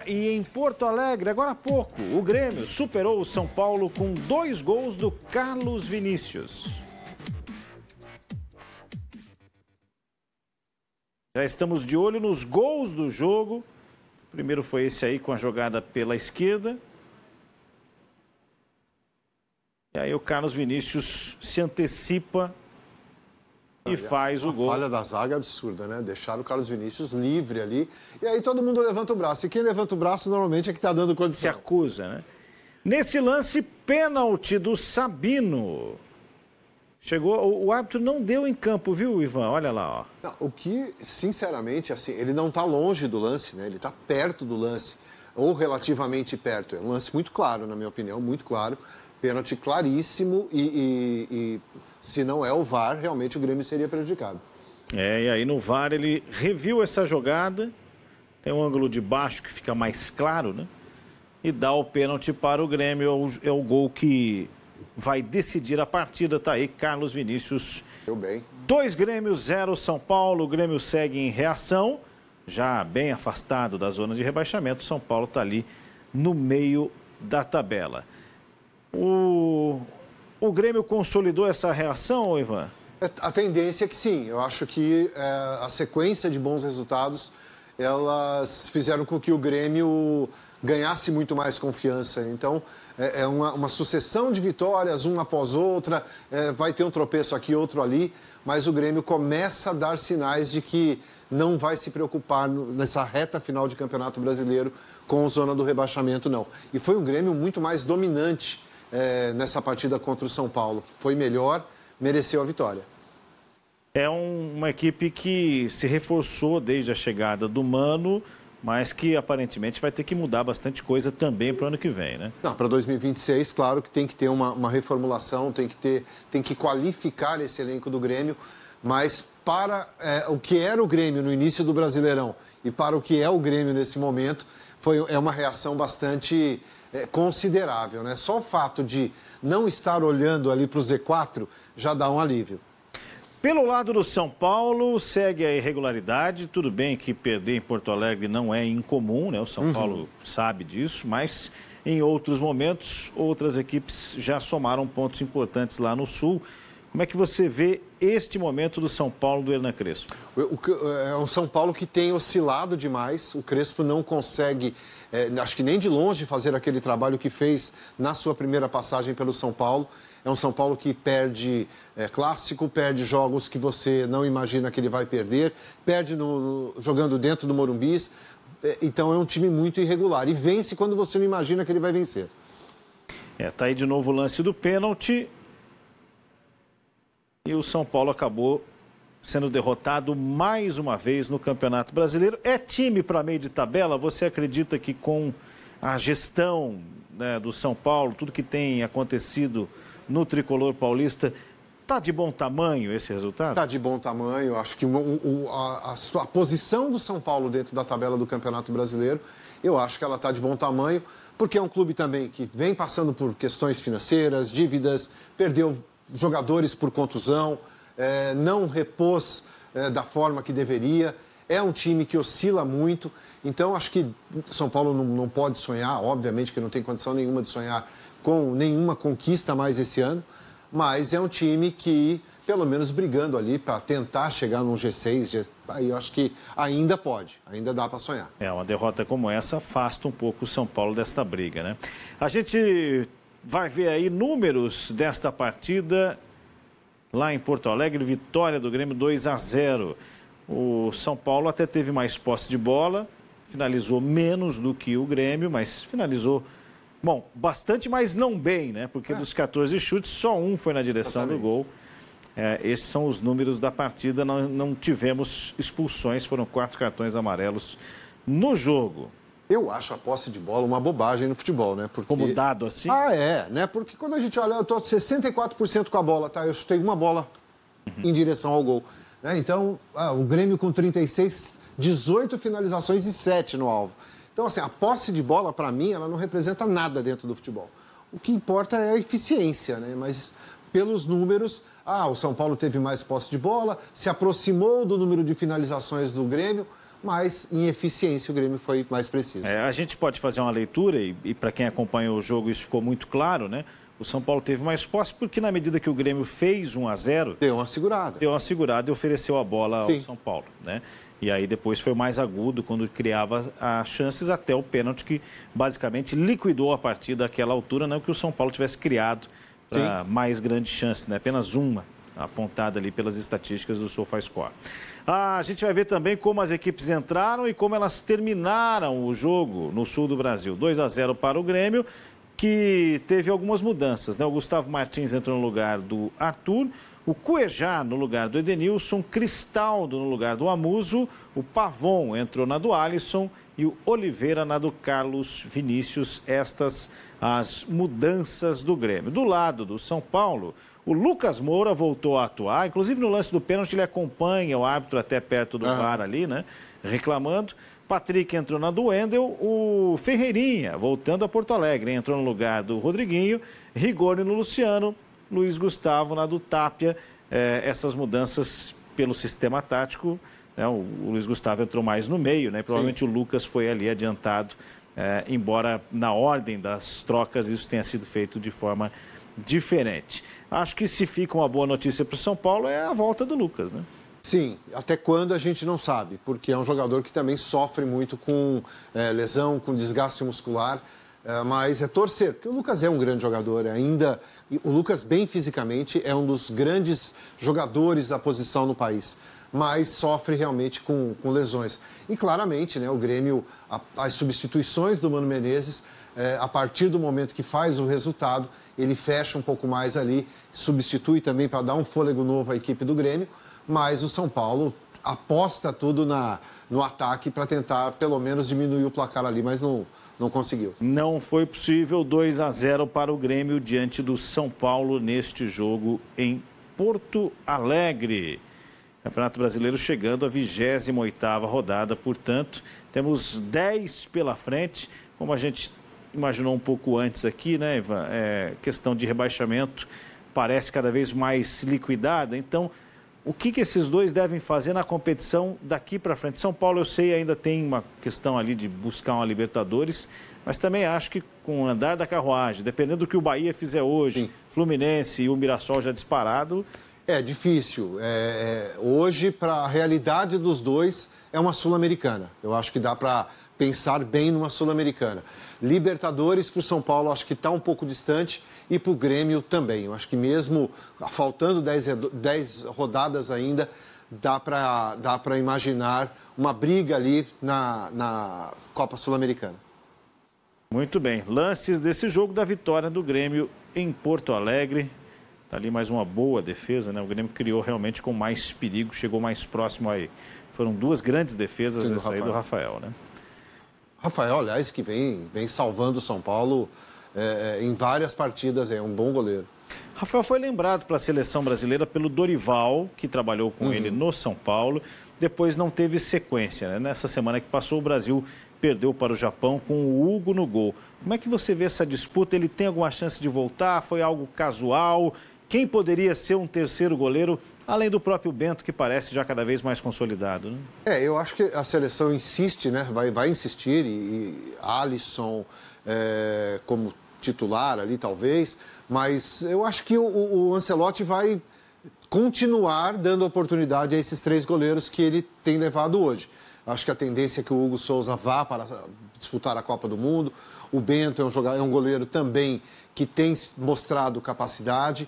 e em Porto Alegre, agora há pouco, o Grêmio superou o São Paulo com 2 gols do Carlos Vinícius. Já estamos de olho nos gols do jogo. O primeiro foi esse aí com a jogada pela esquerda. E aí o Carlos Vinícius se antecipa e faz o gol. A falha da zaga é absurda, né? Deixaram o Carlos Vinícius livre ali. E aí todo mundo levanta o braço. E quem levanta o braço normalmente é que está dando condição. Se acusa, né? Nesse lance, pênalti do Sabino. Chegou, o árbitro não deu em campo, viu, Ivan? Olha lá, ó. Não, o que, sinceramente, assim, ele não está longe do lance, né? Ele está perto do lance, ou relativamente perto. É um lance muito claro, na minha opinião, muito claro. Pênalti claríssimo e se não é o VAR, realmente o Grêmio seria prejudicado. E aí no VAR ele reviu essa jogada, tem um ângulo de baixo que fica mais claro, né? E dá o pênalti para o Grêmio, é o gol que vai decidir a partida, tá aí Carlos Vinícius. Deu bem. 2 Grêmios, 0 São Paulo, o Grêmio segue em reação, já bem afastado da zona de rebaixamento, São Paulo está ali no meio da tabela. O Grêmio consolidou essa reação, Ivan? A tendência é que sim. Eu acho que a sequência de bons resultados, elas fizeram com que o Grêmio ganhasse muito mais confiança. Então, é uma sucessão de vitórias, uma após outra, vai ter um tropeço aqui, outro ali, mas o Grêmio começa a dar sinais de que não vai se preocupar nessa reta final de Campeonato Brasileiro com zona do rebaixamento, não. E foi um Grêmio muito mais dominante nessa partida contra o São Paulo. Foi melhor, mereceu a vitória. É uma equipe que se reforçou desde a chegada do Mano, mas que aparentemente vai ter que mudar bastante coisa também para o ano que vem, né? Não, para 2026, claro que tem que ter uma reformulação, tem que qualificar esse elenco do Grêmio, mas para o que era o Grêmio no início do Brasileirão e para o que é o Grêmio nesse momento, é uma reação bastante considerável, né? Só o fato de não estar olhando ali para o Z4 já dá um alívio. Pelo lado do São Paulo, segue a irregularidade. Tudo bem que perder em Porto Alegre não é incomum, né? O São Paulo sabe disso, mas em outros momentos, outras equipes já somaram pontos importantes lá no Sul. Como é que você vê este momento do São Paulo do Hernan Crespo? É um São Paulo que tem oscilado demais. O Crespo não consegue, acho que nem de longe, fazer aquele trabalho que fez na sua primeira passagem pelo São Paulo. É um São Paulo que perde clássico, perde jogos que você não imagina que ele vai perder, perde jogando dentro do Morumbi. Então é um time muito irregular e vence quando você não imagina que ele vai vencer. Tá aí de novo o lance do pênalti. E o São Paulo acabou sendo derrotado mais uma vez no Campeonato Brasileiro. É time para meio de tabela? Você acredita que com a gestão, né, do São Paulo, tudo que tem acontecido no tricolor paulista, está de bom tamanho esse resultado? Está de bom tamanho. Acho que a posição do São Paulo dentro da tabela do Campeonato Brasileiro, eu acho que ela está de bom tamanho, porque é um clube também que vem passando por questões financeiras, dívidas, perdeu jogadores por contusão, não repôs da forma que deveria. É um time que oscila muito. Então, acho que São Paulo não pode sonhar, obviamente que não tem condição nenhuma de sonhar com nenhuma conquista mais esse ano, mas é um time que, pelo menos brigando ali para tentar chegar num G6, aí eu acho que ainda pode, ainda dá para sonhar. Uma derrota como essa afasta um pouco o São Paulo desta briga, né? A gente vai ver aí números desta partida lá em Porto Alegre, vitória do Grêmio 2-0. O São Paulo até teve mais posse de bola, finalizou menos do que o Grêmio, mas finalizou, bom, bastante, mas não bem, né? Porque dos 14 chutes, só um foi na direção do gol. Esses são os números da partida, não tivemos expulsões, foram 4 cartões amarelos no jogo. Eu acho a posse de bola uma bobagem no futebol, né? Porque... Como dado assim? Né? Porque quando a gente olha, eu estou 64% com a bola, tá? Eu chutei uma bola em direção ao gol. Né? Então, o Grêmio com 36, 18 finalizações e 7 no alvo. Então, assim, a posse de bola, para mim, ela não representa nada dentro do futebol. O que importa é a eficiência, né? Mas, pelos números, o São Paulo teve mais posse de bola, se aproximou do número de finalizações do Grêmio, mas em eficiência o Grêmio foi mais preciso. A gente pode fazer uma leitura, e para quem acompanhou o jogo isso ficou muito claro, né? O São Paulo teve mais posse porque na medida que o Grêmio fez 1-0... Deu uma segurada. Deu uma segurada e ofereceu a bola ao São Paulo, né? E aí depois foi mais agudo quando criava as chances até o pênalti que basicamente liquidou a partida àquela altura, não que o São Paulo tivesse criado para mais grandes chances, né? Apenas uma apontada ali pelas estatísticas do SofaScore. A gente vai ver também como as equipes entraram e como elas terminaram o jogo no sul do Brasil. 2-0 para o Grêmio, que teve algumas mudanças, né? O Gustavo Martins entrou no lugar do Arthur, o Cuejá no lugar do Edenilson, Cristaldo no lugar do Amuso, o Pavon entrou na do Alisson e o Oliveira na do Carlos Vinícius. Estas as mudanças do Grêmio. Do lado do São Paulo, o Lucas Moura voltou a atuar, inclusive no lance do pênalti ele acompanha o árbitro até perto do VAR ali, né? Reclamando. Patrick entrou na do Wendel, o Ferreirinha, voltando a Porto Alegre, entrou no lugar do Rodriguinho, Rigoni no Luciano, Luiz Gustavo na do Tapia. Essas mudanças pelo sistema tático, né? O Luiz Gustavo entrou mais no meio, né? Provavelmente o Lucas foi ali adiantado, embora na ordem das trocas isso tenha sido feito de forma diferente. Acho que se fica uma boa notícia para o São Paulo é a volta do Lucas, né? Sim, até quando a gente não sabe, porque é um jogador que também sofre muito com lesão, com desgaste muscular, mas é torcer, porque o Lucas é um grande jogador ainda, o Lucas bem fisicamente é um dos grandes jogadores da posição no país, mas sofre realmente com lesões. E claramente, né, o Grêmio, as substituições do Mano Menezes, a partir do momento que faz o resultado, ele fecha um pouco mais ali, substitui também para dar um fôlego novo à equipe do Grêmio, mas o São Paulo aposta tudo no ataque para tentar, pelo menos, diminuir o placar ali, mas não conseguiu. Não foi possível. 2-0 para o Grêmio diante do São Paulo neste jogo em Porto Alegre. Campeonato Brasileiro chegando à 28ª rodada, portanto, temos 10 pela frente, como a gente imaginou um pouco antes aqui, né, Ivan? Questão de rebaixamento parece cada vez mais liquidada, então... O que esses dois devem fazer na competição daqui para frente? São Paulo, eu sei, ainda tem uma questão ali de buscar uma Libertadores, mas também acho que com o andar da carruagem, dependendo do que o Bahia fizer hoje, Fluminense e o Mirassol já disparado... É difícil. Hoje, para a realidade dos dois, é uma Sul-Americana. Eu acho que dá para pensar bem numa Sul-Americana. Libertadores para o São Paulo acho que está um pouco distante e para o Grêmio também. Eu acho que mesmo faltando 10 rodadas ainda, dá para imaginar uma briga ali na Copa Sul-Americana. Muito bem. Lances desse jogo da vitória do Grêmio em Porto Alegre. Está ali mais uma boa defesa, né? O Grêmio criou realmente com mais perigo, chegou mais próximo aí. Foram duas grandes defesas dessa aí do Rafael, né? Rafael, aliás, que vem salvando o São Paulo em várias partidas, é um bom goleiro. Rafael foi lembrado para a seleção brasileira pelo Dorival, que trabalhou com ele no São Paulo, depois não teve sequência, né? Nessa semana que passou, o Brasil perdeu para o Japão com o Hugo no gol. Como é que você vê essa disputa? Ele tem alguma chance de voltar? Foi algo casual? Quem poderia ser um terceiro goleiro, além do próprio Bento, que parece já cada vez mais consolidado, né? Eu acho que a seleção insiste, né? Vai insistir, e Alisson como titular ali, talvez, mas eu acho que o Ancelotti vai continuar dando oportunidade a esses 3 goleiros que ele tem levado hoje. Acho que a tendência é que o Hugo Souza vá para disputar a Copa do Mundo. O Bento é um goleiro também que tem mostrado capacidade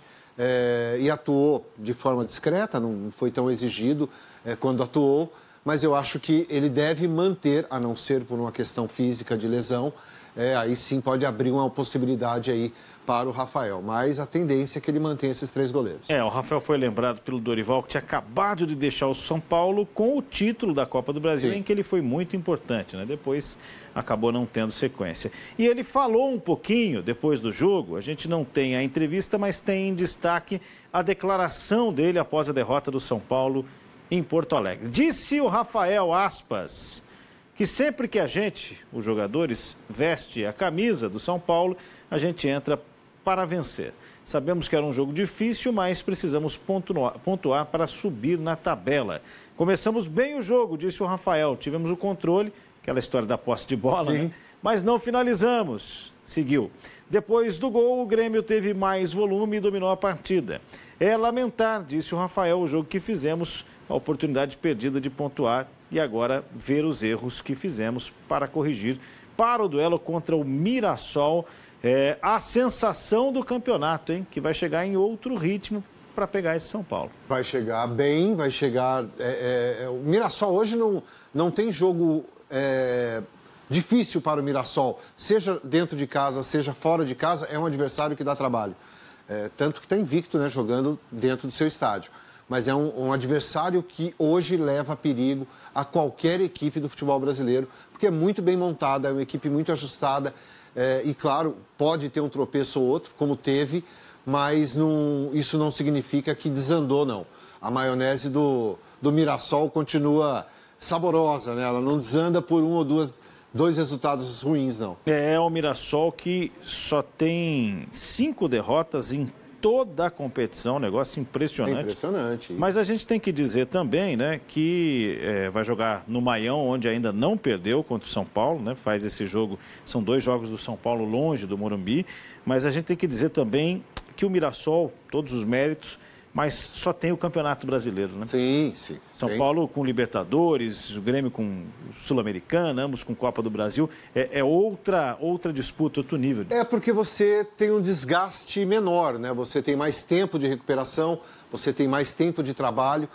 e atuou de forma discreta, não foi tão exigido quando atuou, mas eu acho que ele deve manter, a não ser por uma questão física de lesão, aí sim pode abrir uma possibilidade aí para o Rafael, mas a tendência é que ele mantenha esses 3 goleiros. O Rafael foi lembrado pelo Dorival, que tinha acabado de deixar o São Paulo com o título da Copa do Brasil, em que ele foi muito importante, né? Depois acabou não tendo sequência. E ele falou um pouquinho depois do jogo, a gente não tem a entrevista, mas tem em destaque a declaração dele após a derrota do São Paulo em Porto Alegre. Disse o Rafael, aspas, que sempre que a gente, os jogadores, veste a camisa do São Paulo, a gente entra para vencer. Sabemos que era um jogo difícil, mas precisamos pontuar para subir na tabela. Começamos bem o jogo, disse o Rafael. Tivemos o controle, aquela história da posse de bola, né? Mas não finalizamos. Seguiu. Depois do gol, o Grêmio teve mais volume e dominou a partida. É lamentar, disse o Rafael, o jogo que fizemos, a oportunidade perdida de pontuar e agora ver os erros que fizemos para corrigir. Para o duelo contra o Mirassol, a sensação do campeonato, hein? Que vai chegar em outro ritmo para pegar esse São Paulo. Vai chegar bem, vai chegar... o Mirassol hoje não tem jogo difícil para o Mirassol. Seja dentro de casa, seja fora de casa, é um adversário que dá trabalho. Tanto que está invicto, né, jogando dentro do seu estádio. Mas é um adversário que hoje leva perigo a qualquer equipe do futebol brasileiro, porque é muito bem montada, é uma equipe muito ajustada e, claro, pode ter um tropeço ou outro, como teve, mas isso não significa que desandou, não. A maionese do Mirassol continua saborosa, né? Ela não desanda por um ou dois resultados ruins, não. É o Mirassol que só tem 5 derrotas em toda a competição, um negócio impressionante. É impressionante. Mas a gente tem que dizer também, né, que vai jogar no Maião, onde ainda não perdeu contra o São Paulo, né, faz esse jogo, são 2 jogos do São Paulo longe do Morumbi, mas a gente tem que dizer também que o Mirassol, todos os méritos, mas só tem o Campeonato Brasileiro, né? Sim, sim. São Paulo com Libertadores, o Grêmio com Sul-Americana, ambos com Copa do Brasil. É outra disputa, outro nível. É porque você tem um desgaste menor, né? Você tem mais tempo de recuperação, você tem mais tempo de trabalho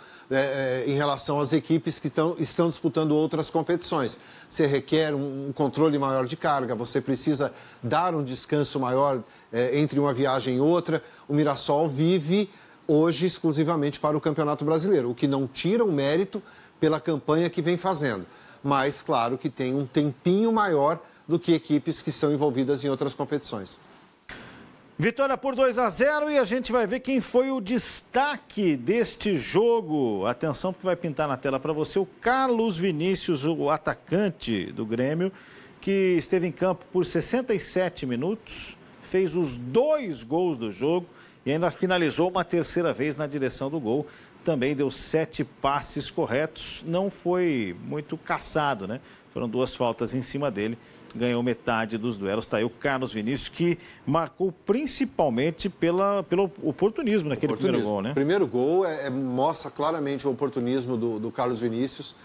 em relação às equipes que estão disputando outras competições. Você requer um controle maior de carga, você precisa dar um descanso maior entre uma viagem e outra. O Mirassol vive hoje exclusivamente para o Campeonato Brasileiro, o que não tira o mérito pela campanha que vem fazendo. Mas, claro, que tem um tempinho maior do que equipes que são envolvidas em outras competições. Vitória por 2-0 e a gente vai ver quem foi o destaque deste jogo. Atenção, porque vai pintar na tela para você o Carlos Vinícius, o atacante do Grêmio, que esteve em campo por 67 minutos, fez os 2 gols do jogo e ainda finalizou uma 3ª vez na direção do gol. Também deu 7 passes corretos, não foi muito caçado, né? Foram 2 faltas em cima dele, ganhou metade dos duelos. Está aí o Carlos Vinícius, que marcou principalmente pelo oportunismo naquele primeiro gol, né? O primeiro gol mostra claramente o oportunismo do Carlos Vinícius.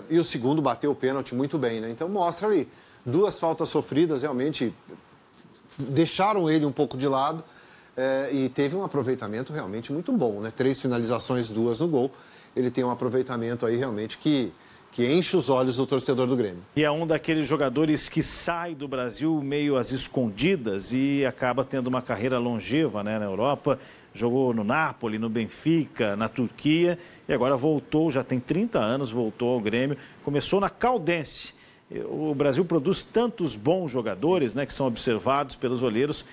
E o segundo bateu o pênalti muito bem, né? Então mostra ali, 2 faltas sofridas, realmente deixaram ele um pouco de lado. E teve um aproveitamento realmente muito bom, né? 3 finalizações, 2 no gol. Ele tem um aproveitamento aí realmente que enche os olhos do torcedor do Grêmio. E é um daqueles jogadores que sai do Brasil meio às escondidas e acaba tendo uma carreira longeva, né, na Europa. Jogou no Napoli, no Benfica, na Turquia e agora voltou, já tem 30 anos, voltou ao Grêmio. Começou na Caldense. O Brasil produz tantos bons jogadores, né, que são observados pelos olheiros,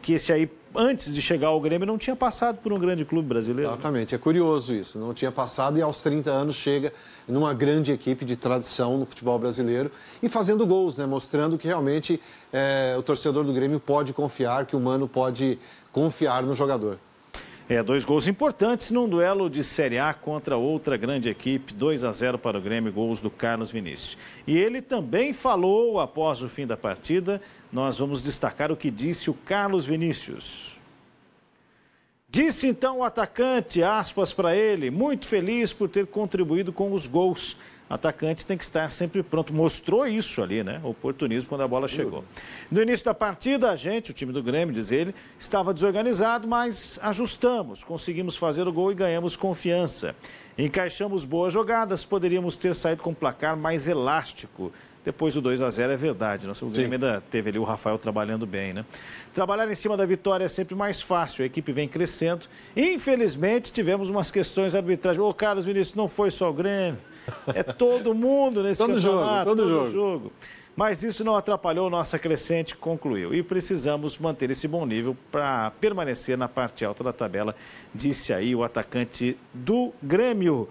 que esse aí, antes de chegar ao Grêmio, não tinha passado por um grande clube brasileiro. Exatamente, é curioso isso. Não tinha passado e aos 30 anos chega numa grande equipe de tradição no futebol brasileiro e fazendo gols, né, mostrando que realmente o torcedor do Grêmio pode confiar, que o Mano pode confiar no jogador. 2 gols importantes num duelo de Série A contra outra grande equipe, 2-0 para o Grêmio, gols do Carlos Vinícius. E ele também falou após o fim da partida, nós vamos destacar o que disse o Carlos Vinícius. Disse então o atacante, aspas para ele, muito feliz por ter contribuído com os gols. Atacante tem que estar sempre pronto. Mostrou isso ali, né? Oportunismo quando a bola chegou. No início da partida, o time do Grêmio, diz ele, estava desorganizado, mas ajustamos. Conseguimos fazer o gol e ganhamos confiança. Encaixamos boas jogadas, poderíamos ter saído com um placar mais elástico. Depois do 2-0 é verdade. O Grêmio ainda teve ali o Rafael trabalhando bem, né? Trabalhar em cima da vitória é sempre mais fácil. A equipe vem crescendo. Infelizmente, tivemos umas questões arbitrais. Ô, Carlos Vinícius, não foi só o Grêmio. É todo mundo nesse campeonato. Todo jogo. Mas isso não atrapalhou nossa crescente, concluiu. E precisamos manter esse bom nível para permanecer na parte alta da tabela, disse aí o atacante do Grêmio.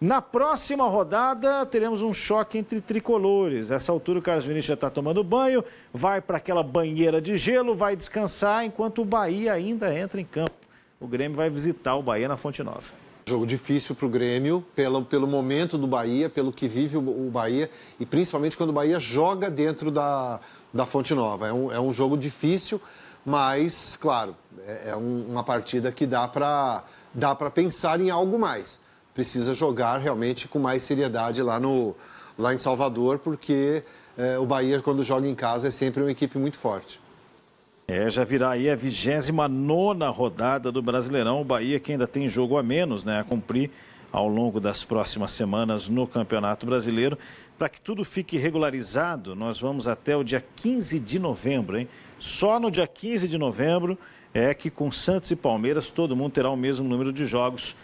Na próxima rodada, teremos um choque entre tricolores. Essa altura, o Carlos Vinícius já está tomando banho, vai para aquela banheira de gelo, vai descansar, enquanto o Bahia ainda entra em campo. O Grêmio vai visitar o Bahia na Fonte Nova. Jogo difícil para o Grêmio, pelo momento do Bahia, pelo que vive o Bahia, e principalmente quando o Bahia joga dentro da Fonte Nova. É um jogo difícil, mas, claro, é uma partida que dá para pensar em algo mais. Precisa jogar realmente com mais seriedade lá em Salvador, porque o Bahia, quando joga em casa, é sempre uma equipe muito forte. Já virá aí a 29ª rodada do Brasileirão. O Bahia que ainda tem jogo a menos, né, a cumprir ao longo das próximas semanas no Campeonato Brasileiro. Para que tudo fique regularizado, nós vamos até o dia 15 de novembro, hein? Só no dia 15 de novembro é que com Santos e Palmeiras todo mundo terá o mesmo número de jogos.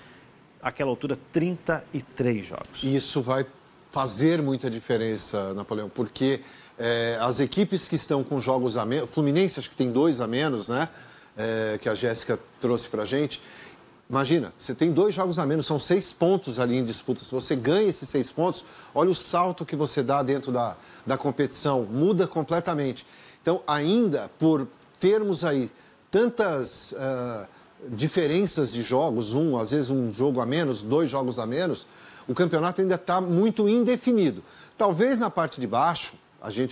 Àquela altura, 33 jogos. Isso vai fazer muita diferença, Napoleão, porque as equipes que estão com jogos a menos, Fluminense acho que tem 2 a menos, né? Que a Jéssica trouxe pra gente. Imagina, você tem 2 jogos a menos, são 6 pontos ali em disputa. Se você ganha esses 6 pontos, olha o salto que você dá dentro da competição, muda completamente. Então, ainda por termos aí tantas diferenças de jogos, às vezes um jogo a menos, 2 jogos a menos, o campeonato ainda está muito indefinido. Talvez na parte de baixo,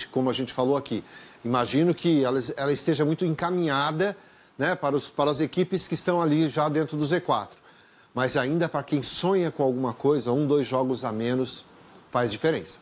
como a gente falou aqui, imagino que ela esteja muito encaminhada, né, para as equipes que estão ali já dentro do Z4. Mas ainda para quem sonha com alguma coisa, 1, 2 jogos a menos faz diferença.